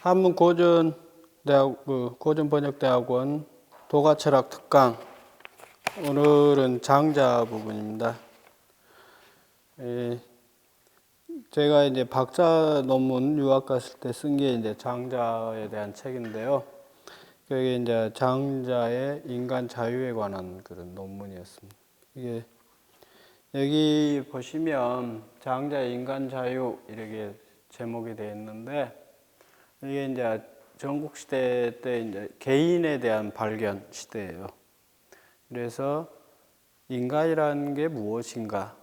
한문 고전번역대학원 도가철학 특강. 오늘은 장자 부분입니다. 제가 이제 박사 논문 유학 갔을 때 쓴 게 이제 장자에 대한 책인데요. 그게 이제 장자의 인간 자유에 관한 그런 논문이었습니다. 이게 여기 보시면 장자의 인간 자유 이렇게 제목이 되어 있는데, 이게 이제 전국 시대 때 이제 개인에 대한 발견 시대예요. 그래서 인간이라는 게 무엇인가,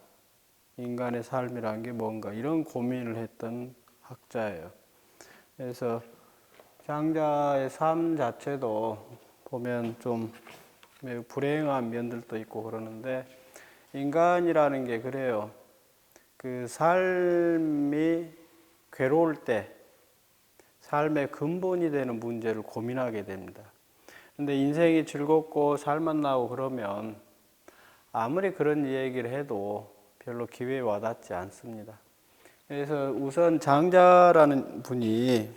인간의 삶이라는 게 뭔가, 이런 고민을 했던 학자예요. 그래서 장자의 삶 자체도 보면 좀 매우 불행한 면들도 있고 그러는데, 인간이라는 게 그래요. 그 삶이 괴로울 때 삶의 근본이 되는 문제를 고민하게 됩니다. 근데 인생이 즐겁고 살맛나고 그러면 아무리 그런 얘기를 해도 별로 귀에 와닿지 않습니다. 그래서 우선 장자라는 분이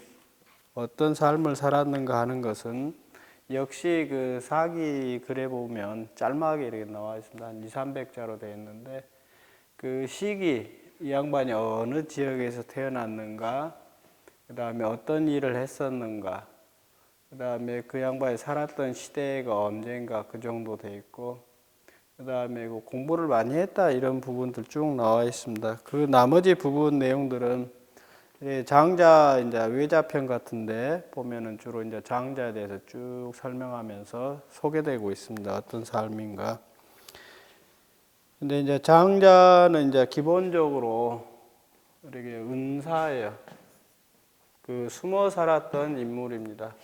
어떤 삶을 살았는가 하는 것은 역시 그 사기 글에 보면 짤막하게 이렇게 나와 있습니다. 한 200~300자로 되어 있는데, 그 시기, 이 양반이 어느 지역에서 태어났는가, 그 다음에 어떤 일을 했었는가, 그 다음에 그 양반이 살았던 시대가 언젠가, 그 정도 돼 있고, 그 다음에 공부를 많이 했다, 이런 부분들 쭉 나와 있습니다. 그 나머지 부분 내용들은 장자 이제 외자편 같은데 보면은 주로 이제 장자에 대해서 쭉 설명하면서 소개되고 있습니다. 어떤 삶인가. 근데 이제 장자는 이제 기본적으로 이렇게 은사예요. 그 숨어 살았던 인물입니다.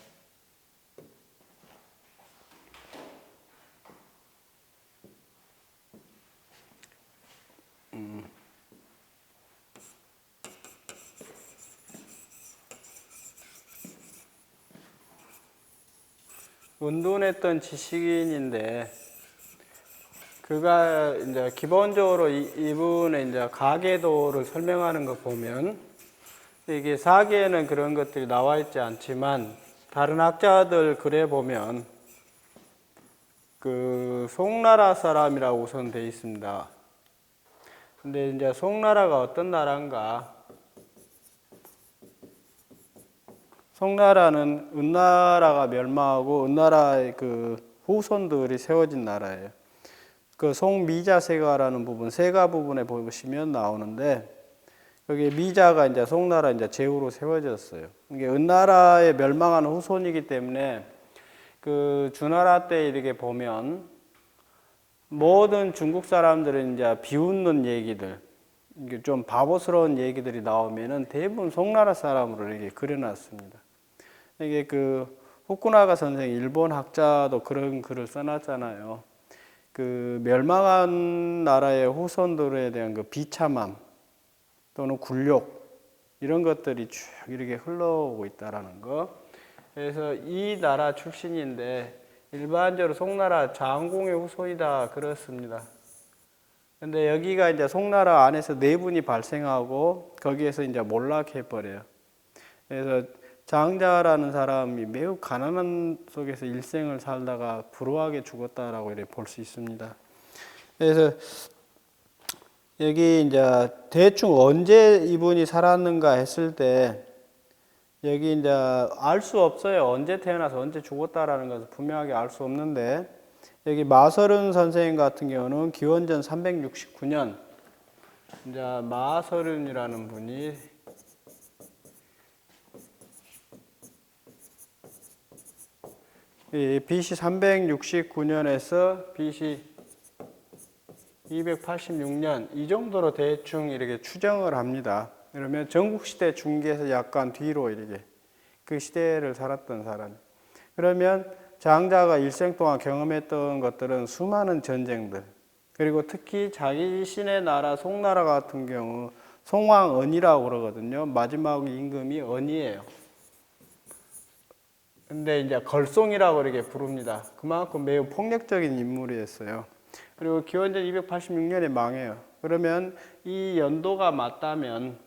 은둔했던 지식인인데, 그가 이제 기본적으로 이분의 이제 가계도를 설명하는 거 보면, 이게 사기에는 그런 것들이 나와 있지 않지만 다른 학자들 글에 보면 그 송나라 사람이라고 우선 되어 있습니다. 근데 이제 송나라가 어떤 나라인가? 송나라는 은나라가 멸망하고 은나라의 그 후손들이 세워진 나라예요. 그 송미자세가라는 부분, 세가 부분에 보시면 나오는데, 여기 미자가 이제 송나라 이제 제후로 세워졌어요. 이게 은나라의 멸망하는 후손이기 때문에 그 주나라 때 이렇게 보면 모든 중국 사람들은 이제 비웃는 얘기들, 이게 좀 바보스러운 얘기들이 나오면은 대부분 송나라 사람으로 이렇게 그려놨습니다. 이게 그 후쿠나가 선생, 일본 학자도 그런 글을 써놨잖아요. 그 멸망한 나라의 후손들에 대한 그 비참함 또는 굴욕, 이런 것들이 쭉 이렇게 흘러오고 있다라는 거. 그래서 이 나라 출신인데 일반적으로 송나라 장공의 후손이다 그렇습니다. 근데 여기가 이제 송나라 안에서 내분이 발생하고 거기에서 이제 몰락해 버려요. 그래서 장자라는 사람이 매우 가난한 속에서 일생을 살다가 불우하게 죽었다라고 이렇게 볼 수 있습니다. 그래서 여기 이제 대충 언제 이분이 살았는가 했을 때, 여기 이제 알 수 없어요. 언제 태어나서 언제 죽었다라는 것을 분명하게 알 수 없는데, 여기 마서른 선생님 같은 경우는 기원전 369년, 이제 마서른이라는 분이 BC 369년에서 BC 286년 이 정도로 대충 이렇게 추정을 합니다. 그러면 전국시대 중기에서 약간 뒤로 이렇게 그 시대를 살았던 사람. 그러면 장자가 일생 동안 경험했던 것들은 수많은 전쟁들, 그리고 특히 자신의 나라 송나라 같은 경우 송왕언이라고 그러거든요. 마지막 임금이 언이에요. 근데 이제 걸송이라고 이렇게 부릅니다. 그만큼 매우 폭력적인 인물이었어요. 그리고 기원전 286년에 망해요. 그러면 이 연도가 맞다면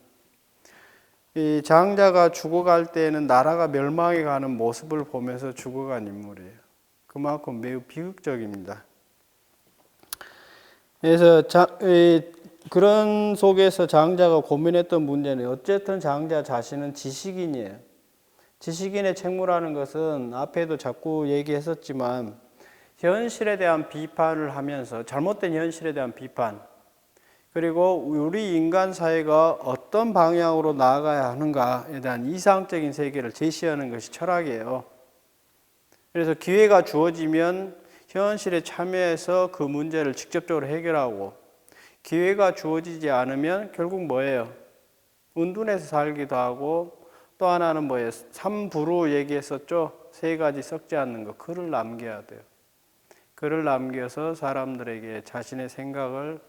이 장자가 죽어갈 때에는 나라가 멸망해 가는 모습을 보면서 죽어간 인물이에요. 그만큼 매우 비극적입니다. 그래서 그런 속에서 장자가 고민했던 문제는 어쨌든 장자 자신은 지식인이에요. 지식인의 책무라는 것은 앞에도 자꾸 얘기했었지만 현실에 대한 비판을 하면서 잘못된 현실에 대한 비판, 그리고 우리 인간 사회가 어떤 방향으로 나아가야 하는가에 대한 이상적인 세계를 제시하는 것이 철학이에요. 그래서 기회가 주어지면 현실에 참여해서 그 문제를 직접적으로 해결하고, 기회가 주어지지 않으면 결국 뭐예요? 은둔해서 살기도 하고, 또 하나는 뭐예요? 삼부로 얘기했었죠. 세 가지 썩지 않는 거. 글을 남겨야 돼요. 글을 남겨서 사람들에게 자신의 생각을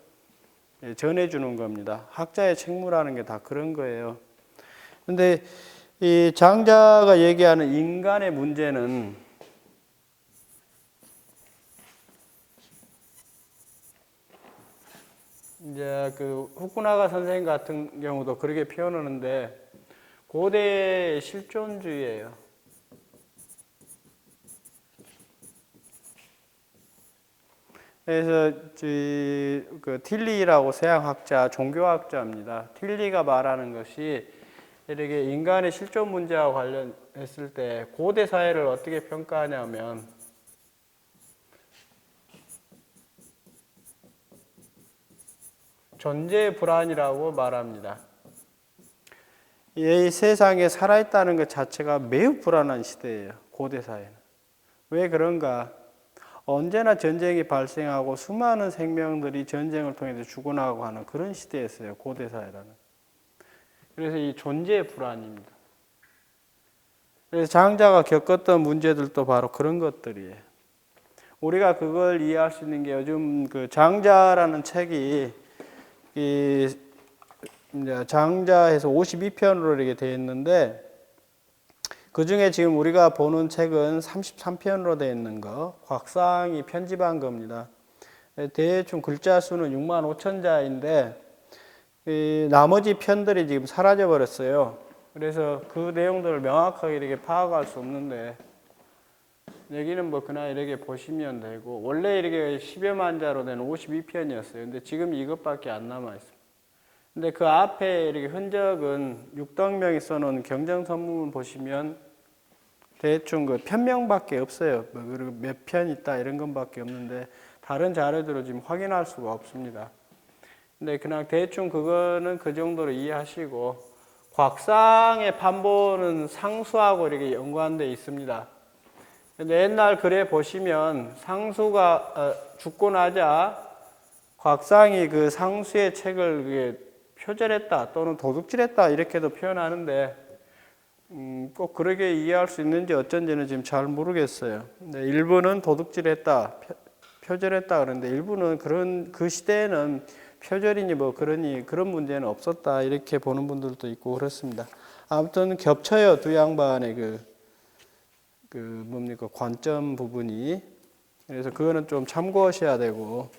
전해주는 겁니다. 학자의 책무라는 게 다 그런 거예요. 근데 이 장자가 얘기하는 인간의 문제는 이제 그 후쿠나가 선생님 같은 경우도 그렇게 표현하는데 고대 실존주의예요. 그래서 그 틸리라고 서양학자, 종교학자입니다. 틸리가 말하는 것이 이렇게 인간의 실존 문제와 관련했을 때 고대 사회를 어떻게 평가하냐면 존재의 불안이라고 말합니다. 이 세상에 살아있다는 것 자체가 매우 불안한 시대예요. 고대 사회는. 왜 그런가? 언제나 전쟁이 발생하고 수많은 생명들이 전쟁을 통해서 죽어나가고 하는 그런 시대였어요. 고대 사회라는. 그래서 이 존재의 불안입니다. 그래서 장자가 겪었던 문제들도 바로 그런 것들이에요. 우리가 그걸 이해할 수 있는 게 요즘 그 장자라는 책이 이 이제 장자에서 52편으로 이렇게 되어 있는데 그 중에 지금 우리가 보는 책은 33편으로 되어 있는 거, 곽상이 편집한 겁니다. 대충 글자 수는 6만 5천 자인데 나머지 편들이 지금 사라져 버렸어요. 그래서 그 내용들을 명확하게 이렇게 파악할 수 없는데 여기는 뭐 그냥 이렇게 보시면 되고 원래 이렇게 10여만 자로 된 52편이었어요. 근데 지금 이것밖에 안 남아 있습니다. 근데 그 앞에 이렇게 흔적은 육덕명이 써놓은 경정선문을 보시면 대충 그 편명밖에 없어요. 그리고 몇 편 있다 이런 것밖에 없는데 다른 자료들을 지금 확인할 수가 없습니다. 근데 그냥 대충 그거는 그 정도로 이해하시고 곽상의 판본은 상수하고 이렇게 연관되어 있습니다. 근데 옛날 글에 보시면 상수가 죽고 나자 곽상이 그 상수의 책을 표절했다 또는 도둑질했다 이렇게도 표현하는데 꼭 그렇게 이해할 수 있는지 어쩐지는 지금 잘 모르겠어요. 근데 일부는 도둑질했다, 표절했다 그러는데 일부는 그 시대에는 표절이니 뭐 그런 문제는 없었다 이렇게 보는 분들도 있고 그렇습니다. 아무튼 겹쳐요 두 양반의 뭡니까 관점 부분이. 그래서 그거는 좀 참고하셔야 되고.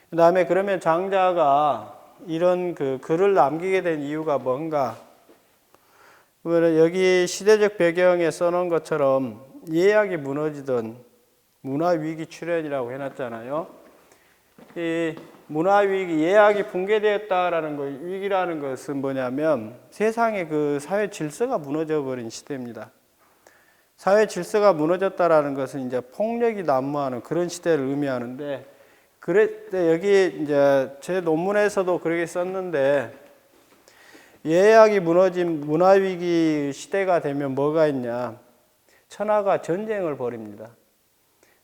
그다음에 그러면 장자가 이런 그 글을 남기게 된 이유가 뭔가? 여기 시대적 배경에 써놓은 것처럼 예약이 무너지던 문화위기 출현이라고 해놨잖아요. 이 문화위기, 예약이 붕괴되었다라는 거, 위기라는 것은 뭐냐면 세상의 그 사회 질서가 무너져 버린 시대입니다. 사회 질서가 무너졌다라는 것은 이제 폭력이 난무하는 그런 시대를 의미하는데, 여기 이제 제 논문에서도 그렇게 썼는데, 예약이 무너진 문화위기 시대가 되면 뭐가 있냐? 천하가 전쟁을 벌입니다.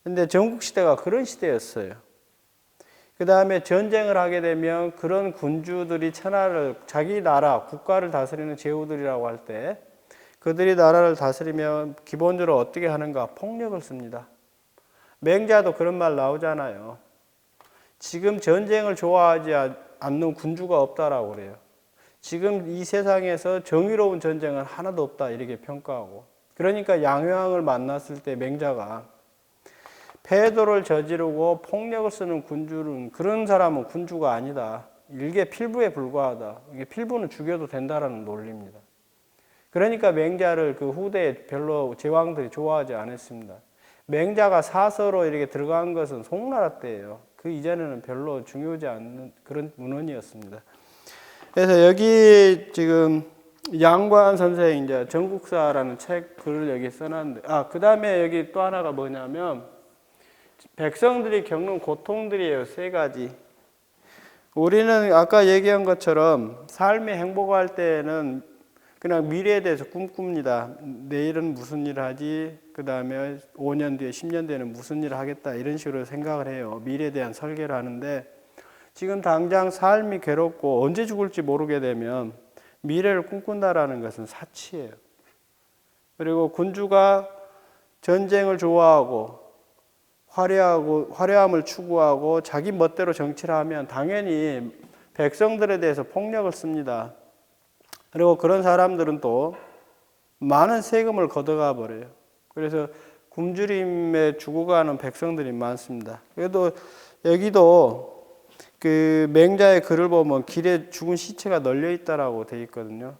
근데 전국시대가 그런 시대였어요. 그 다음에 전쟁을 하게 되면 그런 군주들이 천하를, 자기 나라, 국가를 다스리는 제후들이라고 할 때, 그들이 나라를 다스리면 기본적으로 어떻게 하는가? 폭력을 씁니다. 맹자도 그런 말 나오잖아요. 지금 전쟁을 좋아하지 않는 군주가 없다라고 그래요. 지금 이 세상에서 정의로운 전쟁은 하나도 없다 이렇게 평가하고. 그러니까 양효왕을 만났을 때 맹자가 패도를 저지르고 폭력을 쓰는 군주는 그런 사람은 군주가 아니다 일개 필부에 불과하다. 이게 필부는 죽여도 된다라는 논리입니다. 그러니까 맹자를 그 후대에 별로 제왕들이 좋아하지 않았습니다. 맹자가 사서로 이렇게 들어간 것은 송나라 때예요. 그 이전에는 별로 중요하지 않는 그런 문헌이었습니다. 그래서 여기 지금 양관 선생이 이제 전국사라는 책 글을 여기 써놨는데, 그 다음에 여기 또 하나가 뭐냐면, 백성들이 겪는 고통들이에요. 세 가지. 우리는 아까 얘기한 것처럼 삶이 행복할 때는 그냥 미래에 대해서 꿈꿉니다. 내일은 무슨 일을 하지? 그 다음에 5년 뒤에, 10년 뒤에는 무슨 일을 하겠다. 이런 식으로 생각을 해요. 미래에 대한 설계를 하는데, 지금 당장 삶이 괴롭고 언제 죽을지 모르게 되면 미래를 꿈꾼다라는 것은 사치예요. 그리고 군주가 전쟁을 좋아하고 화려함을 추구하고 자기 멋대로 정치를 하면 당연히 백성들에 대해서 폭력을 씁니다. 그리고 그런 사람들은 또 많은 세금을 걷어가 버려요. 그래서 굶주림에 죽어가는 백성들이 많습니다. 그래도 여기도 그 맹자의 글을 보면 길에 죽은 시체가 널려 있다라고 돼 있거든요.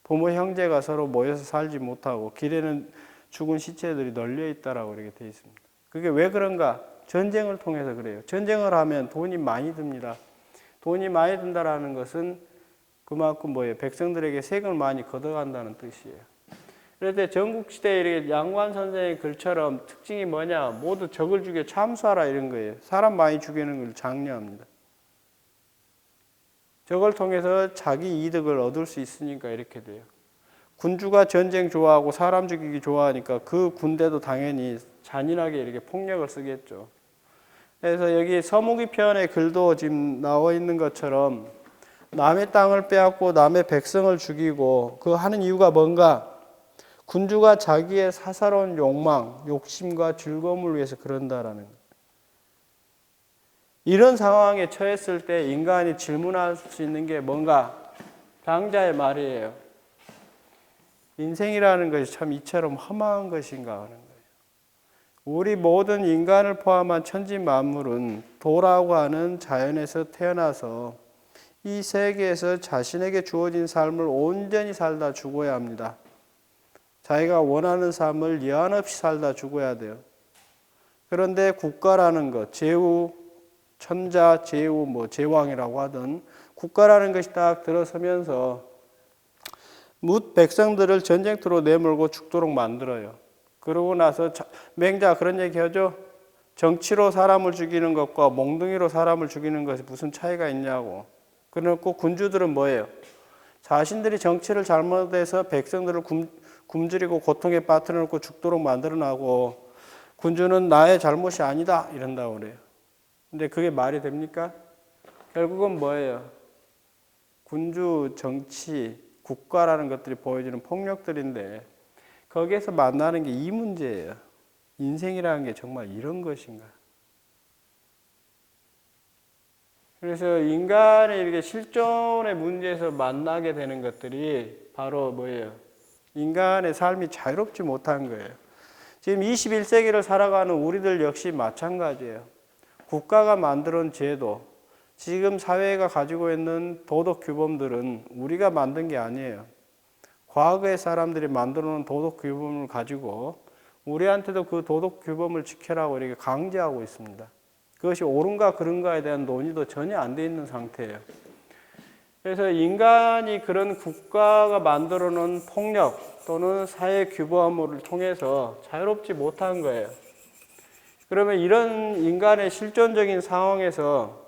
부모 형제가 서로 모여서 살지 못하고 길에는 죽은 시체들이 널려 있다라고 이렇게 돼 있습니다. 그게 왜 그런가? 전쟁을 통해서 그래요. 전쟁을 하면 돈이 많이 듭니다. 돈이 많이 든다라는 것은 그만큼 뭐예요? 백성들에게 세금을 많이 걷어간다는 뜻이에요. 그런데 전국시대에 이렇게 양관 선생의 글처럼 특징이 뭐냐? 모두 적을 죽여 참수하라 이런 거예요. 사람 많이 죽이는 걸 장려합니다. 적을 통해서 자기 이득을 얻을 수 있으니까 이렇게 돼요. 군주가 전쟁 좋아하고 사람 죽이기 좋아하니까 그 군대도 당연히 잔인하게 이렇게 폭력을 쓰겠죠. 그래서 여기 서무기 편의 글도 지금 나와 있는 것처럼 남의 땅을 빼앗고 남의 백성을 죽이고 그 하는 이유가 뭔가? 군주가 자기의 사사로운 욕망, 욕심과 즐거움을 위해서 그런다라는 거예요. 이런 상황에 처했을 때 인간이 질문할 수 있는 게 뭔가? 장자의 말이에요. 인생이라는 것이 참 이처럼 험한 것인가 하는 거예요. 우리 모든 인간을 포함한 천지 만물은 도라고 하는 자연에서 태어나서 이 세계에서 자신에게 주어진 삶을 온전히 살다 죽어야 합니다. 자기가 원하는 삶을 여한 없이 살다 죽어야 돼요. 그런데 국가라는 것, 제후, 천자, 제후, 제왕이라고 하던 국가라는 것이 딱 들어서면서 뭇 백성들을 전쟁터로 내몰고 죽도록 만들어요. 그러고 나서 맹자 그런 얘기 하죠. 정치로 사람을 죽이는 것과 몽둥이로 사람을 죽이는 것이 무슨 차이가 있냐고. 그래놓고 군주들은 뭐예요? 자신들이 정치를 잘못해서 백성들을 굶주리고 고통에 빠뜨려 놓고 죽도록 만들어놔고 군주는 나의 잘못이 아니다 이런다고 그래요. 근데 그게 말이 됩니까? 결국은 뭐예요? 군주, 정치, 국가라는 것들이 보여주는 폭력들인데 거기에서 만나는 게 이 문제예요. 인생이라는 게 정말 이런 것인가? 그래서 인간의 이렇게 실존의 문제에서 만나게 되는 것들이 바로 뭐예요? 인간의 삶이 자유롭지 못한 거예요. 지금 21세기를 살아가는 우리들 역시 마찬가지예요. 국가가 만들어온 제도, 지금 사회가 가지고 있는 도덕 규범들은 우리가 만든 게 아니에요. 과거의 사람들이 만들어 놓은 도덕 규범을 가지고 우리한테도 그 도덕 규범을 지켜라고 이렇게 강제하고 있습니다. 그것이 옳은가 그른가에 대한 논의도 전혀 안 돼 있는 상태예요. 그래서 인간이 그런 국가가 만들어 놓은 폭력 또는 사회 규범을 통해서 자유롭지 못한 거예요. 그러면 이런 인간의 실존적인 상황에서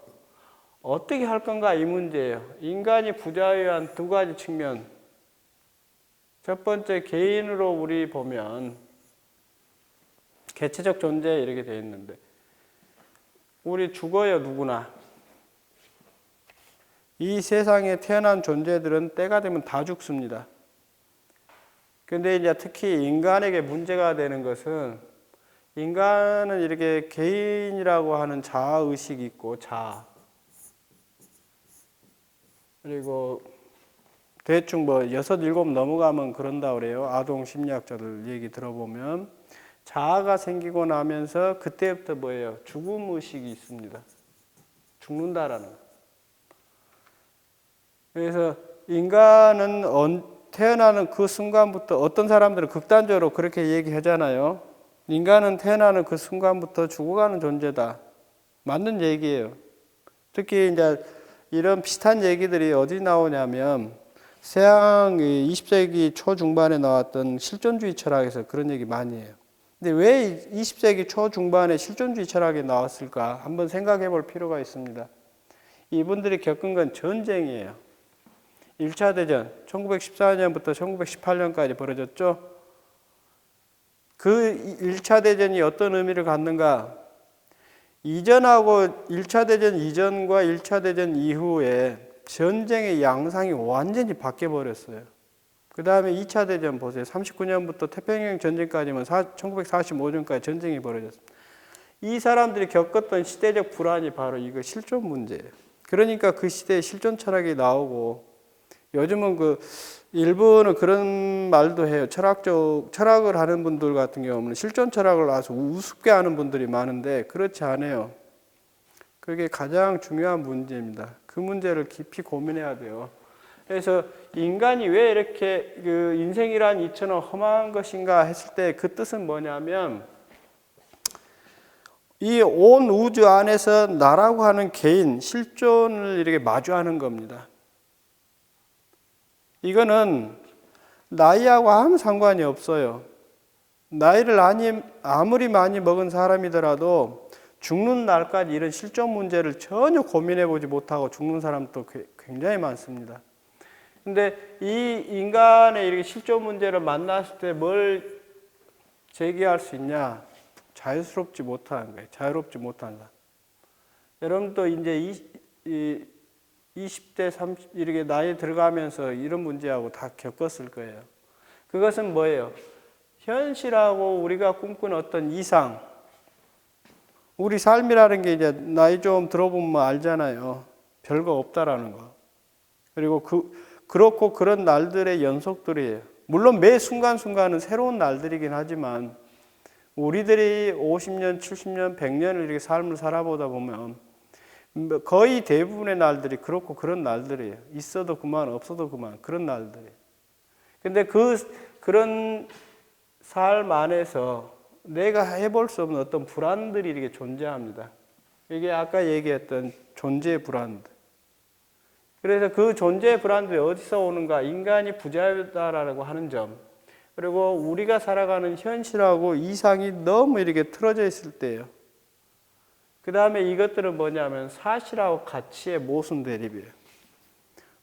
어떻게 할 건가 이 문제예요. 인간이 부자유한 두 가지 측면. 첫 번째, 개인으로 우리 보면 개체적 존재 이렇게 되어 있는데 우리 죽어요, 누구나. 이 세상에 태어난 존재들은 때가 되면 다 죽습니다. 근데 이제 특히 인간에게 문제가 되는 것은 인간은 이렇게 개인이라고 하는 자아의식이 있고 그리고 대충 6, 7 넘어가면 그런다 그래요. 아동 심리학자들 얘기 들어보면 자아가 생기고 나면서 그때부터 뭐예요? 죽음 의식이 있습니다. 죽는다라는 거. 그래서 인간은 태어나는 그 순간부터 어떤 사람들은 극단적으로 그렇게 얘기하잖아요. 인간은 태어나는 그 순간부터 죽어가는 존재다. 맞는 얘기예요. 특히 이제 이런 비슷한 얘기들이 어디 나오냐면 서양 20세기 초중반에 나왔던 실존주의 철학에서 그런 얘기 많이 해요. 근데 왜 20세기 초중반에 실존주의 철학이 나왔을까? 한번 생각해 볼 필요가 있습니다. 이분들이 겪은 건 전쟁이에요. 1차 대전, 1914년부터 1918년까지 벌어졌죠. 그 1차 대전이 어떤 의미를 갖는가? 이전하고 1차 대전 이전과 1차 대전 이후에 전쟁의 양상이 완전히 바뀌어 버렸어요. 그 다음에 2차 대전 보세요. 39년부터 태평양 전쟁까지면 1945년까지 전쟁이 벌어졌습니다. 이 사람들이 겪었던 시대적 불안이 바로 이거 실존 문제예요. 그러니까 그 시대에 실존 철학이 나오고 요즘은 일부는 그런 말도 해요. 철학을 하는 분들 같은 경우는 실존 철학을 아주 우습게 하는 분들이 많은데 그렇지 않아요. 그게 가장 중요한 문제입니다. 그 문제를 깊이 고민해야 돼요. 그래서 인간이 왜 이렇게 인생이란 이처럼 험한 것인가 했을 때 그 뜻은 뭐냐면 이 온 우주 안에서 나라고 하는 개인, 실존을 이렇게 마주하는 겁니다. 이거는 나이하고 아무 상관이 없어요. 나이를 아무리 많이 먹은 사람이더라도 죽는 날까지 이런 실존 문제를 전혀 고민해 보지 못하고 죽는 사람도 굉장히 많습니다. 근데 이 인간의 이렇게 실존 문제를 만났을 때 뭘 제기할 수 있냐? 자유롭지 못한 거예요. 자유롭지 못한 사람. 여러분도 이제 20대, 30 이렇게 나이 들어가면서 이런 문제하고 다 겪었을 거예요. 그것은 뭐예요? 현실하고 우리가 꿈꾸는 어떤 이상, 우리 삶이라는 게 이제 나이 좀 들어보면 알잖아요. 별거 없다라는 거. 그리고 그렇고 그런 날들의 연속들이에요. 물론 매 순간순간은 새로운 날들이긴 하지만 우리들이 50년, 70년, 100년을 이렇게 삶을 살아보다 보면 거의 대부분의 날들이 그렇고 그런 날들이에요. 있어도 그만, 없어도 그만, 그런 날들이에요. 근데 그런 삶 안에서 내가 해볼 수 없는 어떤 불안들이 이렇게 존재합니다. 이게 아까 얘기했던 존재의 불안들. 그래서 그 존재의 불안들이 어디서 오는가? 인간이 부자유다라고 하는 점. 그리고 우리가 살아가는 현실하고 이상이 너무 이렇게 틀어져 있을 때예요. 그 다음에 이것들은 뭐냐면 사실하고 가치의 모순 대립이에요.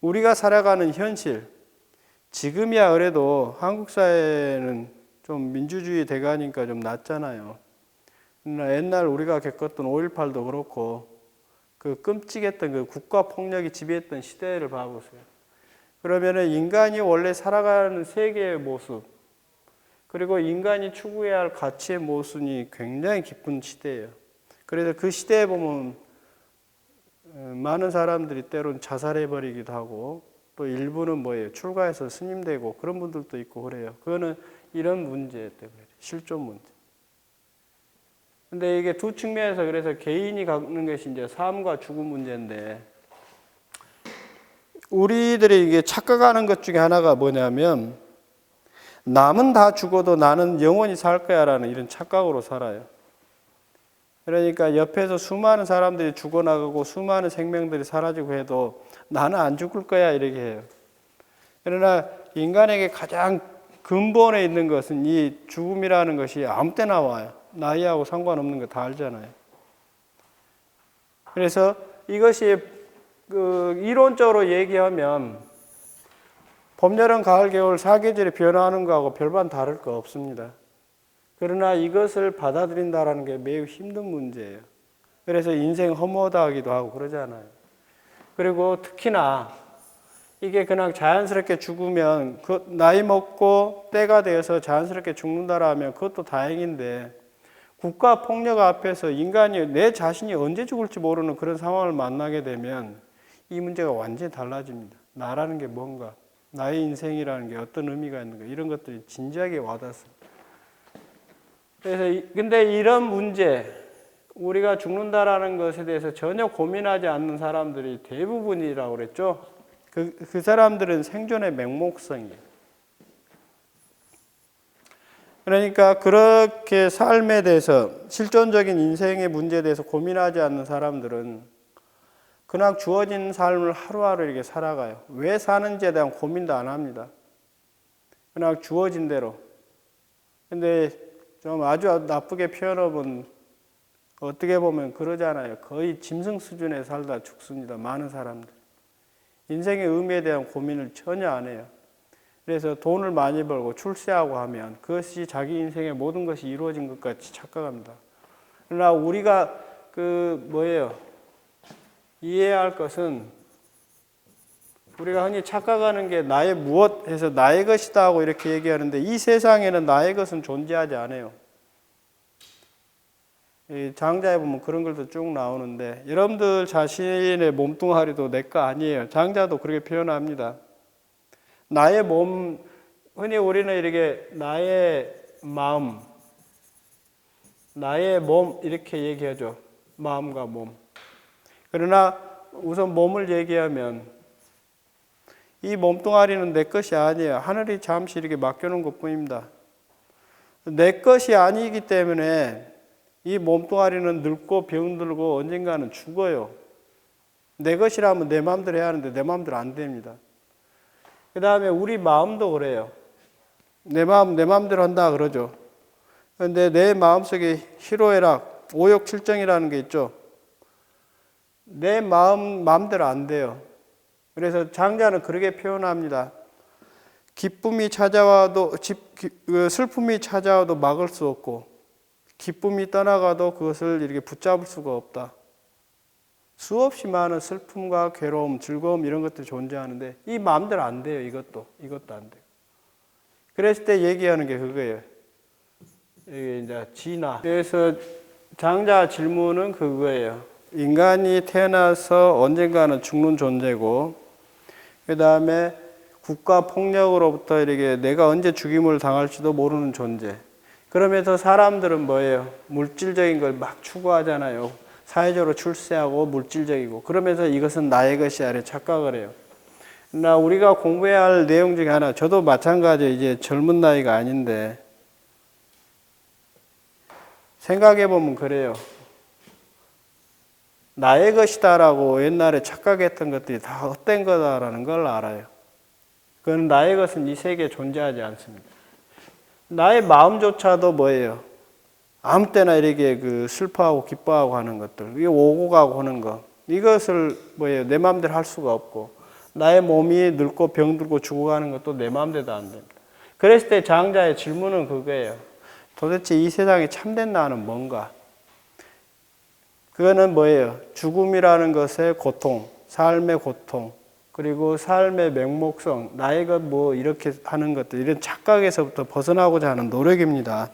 우리가 살아가는 현실, 지금이야 그래도 한국 사회는 좀 민주주의 돼가니까 좀 낫잖아요. 옛날 우리가 겪었던 5.18도 그렇고 그 끔찍했던 그 국가 폭력이 지배했던 시대를 봐보세요. 그러면은 인간이 원래 살아가는 세계의 모습, 그리고 인간이 추구해야 할 가치의 모순이 굉장히 깊은 시대예요. 그래서 그 시대에 보면 많은 사람들이 때론 자살해버리기도 하고 또 일부는 뭐예요? 출가해서 스님되고 그런 분들도 있고 그래요. 그거는 이런 문제 때문에 실존 문제. 근데 이게 두 측면에서 그래서 개인이 갖는 것이 이제 삶과 죽음 문제인데 우리들이 이게 착각하는 것 중에 하나가 뭐냐면 남은 다 죽어도 나는 영원히 살 거야라는 이런 착각으로 살아요. 그러니까 옆에서 수많은 사람들이 죽어나가고 수많은 생명들이 사라지고 해도 나는 안 죽을 거야 이렇게 해요. 그러나 인간에게 가장 근본에 있는 것은 이 죽음이라는 것이 아무 때나 와요. 나이하고 상관없는 거 다 알잖아요. 그래서 이것이 이론적으로 얘기하면 봄, 여름, 가을, 겨울 사계절이 변화하는 거하고 별반 다를 거 없습니다. 그러나 이것을 받아들인다는 게 매우 힘든 문제예요. 그래서 인생 허무하다기도 하고 그러잖아요. 그리고 특히나 이게 그냥 자연스럽게 죽으면 나이 먹고 때가 되어서 자연스럽게 죽는다라면 그것도 다행인데 국가 폭력 앞에서 인간이 내 자신이 언제 죽을지 모르는 그런 상황을 만나게 되면 이 문제가 완전히 달라집니다. 나라는 게 뭔가, 나의 인생이라는 게 어떤 의미가 있는가 이런 것들이 진지하게 와닿습니다. 그래서 근데 이런 문제, 우리가 죽는다라는 것에 대해서 전혀 고민하지 않는 사람들이 대부분이라고 그랬죠. 그 사람들은 생존의 맹목성이에요. 그러니까 그렇게 삶에 대해서 실존적인 인생의 문제에 대해서 고민하지 않는 사람들은 그냥 주어진 삶을 하루하루 이렇게 살아가요. 왜 사는지에 대한 고민도 안 합니다. 그냥 주어진 대로. 근데 좀 아주 나쁘게 표현하면 어떻게 보면 그러잖아요. 거의 짐승 수준에 살다 죽습니다. 많은 사람들. 인생의 의미에 대한 고민을 전혀 안 해요. 그래서 돈을 많이 벌고 출세하고 하면 그것이 자기 인생의 모든 것이 이루어진 것 같이 착각합니다. 그러나 우리가 이해해야 할 것은 우리가 흔히 착각하는 게 나의 무엇 해서 나의 것이다 하고 이렇게 얘기하는데 이 세상에는 나의 것은 존재하지 않아요. 이 장자에 보면 그런 글도 쭉 나오는데 여러분들 자신의 몸뚱아리도 내 거 아니에요. 장자도 그렇게 표현합니다. 나의 몸, 흔히 우리는 이렇게 나의 마음, 나의 몸 이렇게 얘기하죠. 마음과 몸. 그러나 우선 몸을 얘기하면 이 몸뚱아리는 내 것이 아니에요. 하늘이 잠시 이렇게 맡겨놓은 것뿐입니다. 내 것이 아니기 때문에 이 몸뚱아리는 늙고 병들고 언젠가는 죽어요. 내 것이라면 내 마음대로 해야 하는데 내 마음대로 안 됩니다. 그 다음에 우리 마음도 그래요. 내 마음 내 마음대로 한다 그러죠. 그런데 내 마음속에 희로애락, 오욕칠정이라는 게 있죠. 내 마음대로 안 돼요. 그래서 장자는 그렇게 표현합니다. 기쁨이 찾아와도 슬픔이 찾아와도 막을 수 없고 기쁨이 떠나가도 그것을 이렇게 붙잡을 수가 없다. 수없이 많은 슬픔과 괴로움, 즐거움 이런 것들이 존재하는데 이 마음대로 안 돼요. 이것도 안 돼요. 그랬을 때 얘기하는 게 그거예요. 이게 이제 진화. 그래서 장자 질문은 그거예요. 인간이 태어나서 언젠가는 죽는 존재고, 그 다음에 국가 폭력으로부터 이렇게 내가 언제 죽임을 당할지도 모르는 존재. 그러면서 사람들은 뭐예요? 물질적인 걸 막 추구하잖아요. 사회적으로 출세하고 물질적이고. 그러면서 이것은 나의 것이 아니라 착각을 해요. 나 우리가 공부해야 할 내용 중에 하나, 저도 마찬가지예요. 이제 젊은 나이가 아닌데. 생각해보면 그래요. 나의 것이다라고 옛날에 착각했던 것들이 다 헛된 거다라는 걸 알아요. 그건 나의 것은 이 세계에 존재하지 않습니다. 나의 마음조차도 뭐예요? 아무 때나 이렇게 슬퍼하고 기뻐하고 하는 것들, 이게 오고 가고 하는 거, 이것을 뭐예요? 내 마음대로 할 수가 없고, 나의 몸이 늙고 병들고 죽어가는 것도 내 마음대로 안 됩니다. 그랬을 때 장자의 질문은 그거예요. 도대체 이 세상에 참된 나는 뭔가? 그거는 뭐예요? 죽음이라는 것의 고통, 삶의 고통, 그리고 삶의 맹목성, 나의 것 이렇게 하는 것들, 이런 착각에서부터 벗어나고자 하는 노력입니다.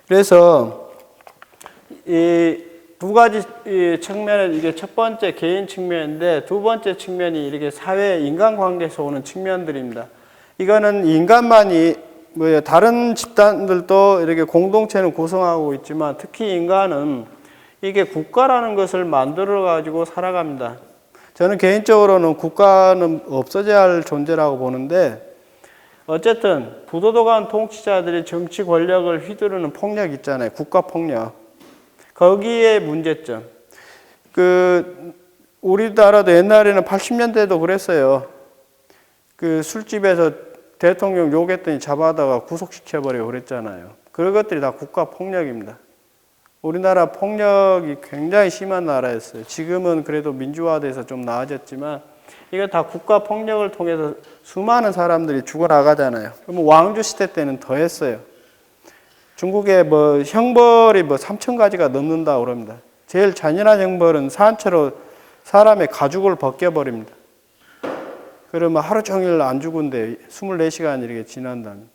그래서 이 두 가지 측면은 이게 첫 번째 개인 측면인데 두 번째 측면이 이렇게 사회 인간관계에서 오는 측면들입니다. 이거는 인간만이 다른 집단들도 이렇게 공동체는 구성하고 있지만 특히 인간은 이게 국가라는 것을 만들어 가지고 살아갑니다. 저는 개인적으로는 국가는 없어져야 할 존재라고 보는데 어쨌든 부도덕한 통치자들이 정치 권력을 휘두르는 폭력 있잖아요. 국가 폭력. 거기에 문제점. 우리나라도 옛날에는 80년대도 그랬어요. 술집에서 대통령 욕했더니 잡아다가 구속시켜버리고 그랬잖아요. 그런 것들이 다 국가 폭력입니다. 우리나라 폭력이 굉장히 심한 나라였어요. 지금은 그래도 민주화돼서 좀 나아졌지만 이거 다 국가 폭력을 통해서 수많은 사람들이 죽어나가잖아요. 그럼 왕조 시대 때는 더 했어요. 중국에 형벌이 3,000가지가 넘는다고 그럽니다. 제일 잔인한 형벌은 산채로 사람의 가죽을 벗겨버립니다. 그러면 하루 종일 안 죽은데 24시간 이렇게 지난다면.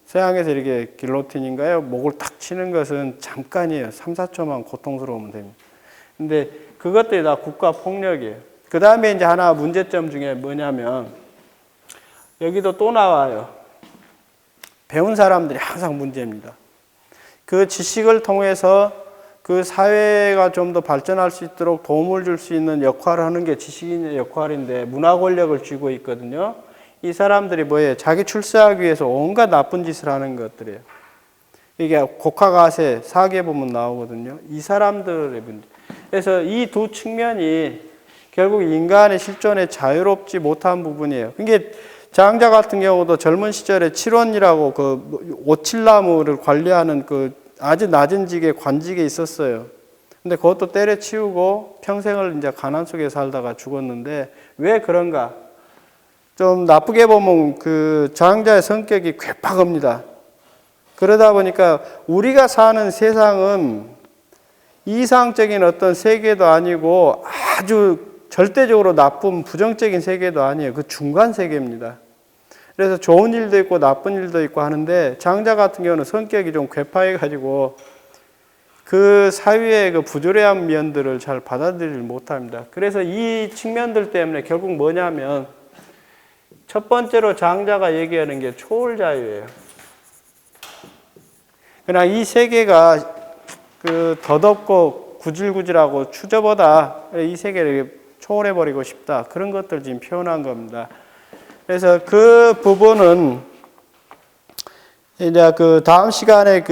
서양에서 이렇게 길로틴인가요? 목을 탁 치는 것은 잠깐이에요. 3, 4초만 고통스러우면 됩니다. 근데 그것들이 다 국가 폭력이에요. 그 다음에 이제 하나 문제점 중에 뭐냐면, 여기도 또 나와요. 배운 사람들이 항상 문제입니다. 그 지식을 통해서 그 사회가 좀 더 발전할 수 있도록 도움을 줄 수 있는 역할을 하는 게 지식인의 역할인데 문화 권력을 쥐고 있거든요. 이 사람들이 뭐예요? 자기 출세하기 위해서 온갖 나쁜 짓을 하는 것들이에요. 이게 곡하가세 사기에 보면 나오거든요. 이 사람들의 문제. 그래서 이 두 측면이 결국 인간의 실존에 자유롭지 못한 부분이에요. 이게 장자 같은 경우도 젊은 시절에 칠원이라고 그 오칠나무를 관리하는 그 아주 낮은 직에 관직에 있었어요. 근데 그것도 때려치우고 평생을 이제 가난 속에 살다가 죽었는데 왜 그런가? 좀 나쁘게 보면 그 장자의 성격이 괴팍합니다. 그러다 보니까 우리가 사는 세상은 이상적인 어떤 세계도 아니고 아주 절대적으로 나쁜 부정적인 세계도 아니에요. 그 중간 세계입니다. 그래서 좋은 일도 있고 나쁜 일도 있고 하는데 장자 같은 경우는 성격이 좀 괴팍해가지고 그 사회의 그 부조리한 면들을 잘 받아들이지 못합니다. 그래서 이 측면들 때문에 결국 뭐냐면 첫 번째로 장자가 얘기하는 게 초월자유예요. 그냥 이 세계가 그 더덥고 구질구질하고 추저보다 이 세계를 초월해버리고 싶다. 그런 것들 지금 표현한 겁니다. 그래서 그 부분은 이제 그 다음 시간에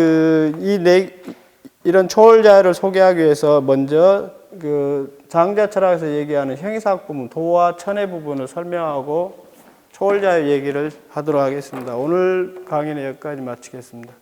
이런 초월자유를 소개하기 위해서 먼저 그 장자 철학에서 얘기하는 형이사학 부분, 도와 천의 부분을 설명하고 초월자유 얘기를 하도록 하겠습니다. 오늘 강의는 여기까지 마치겠습니다.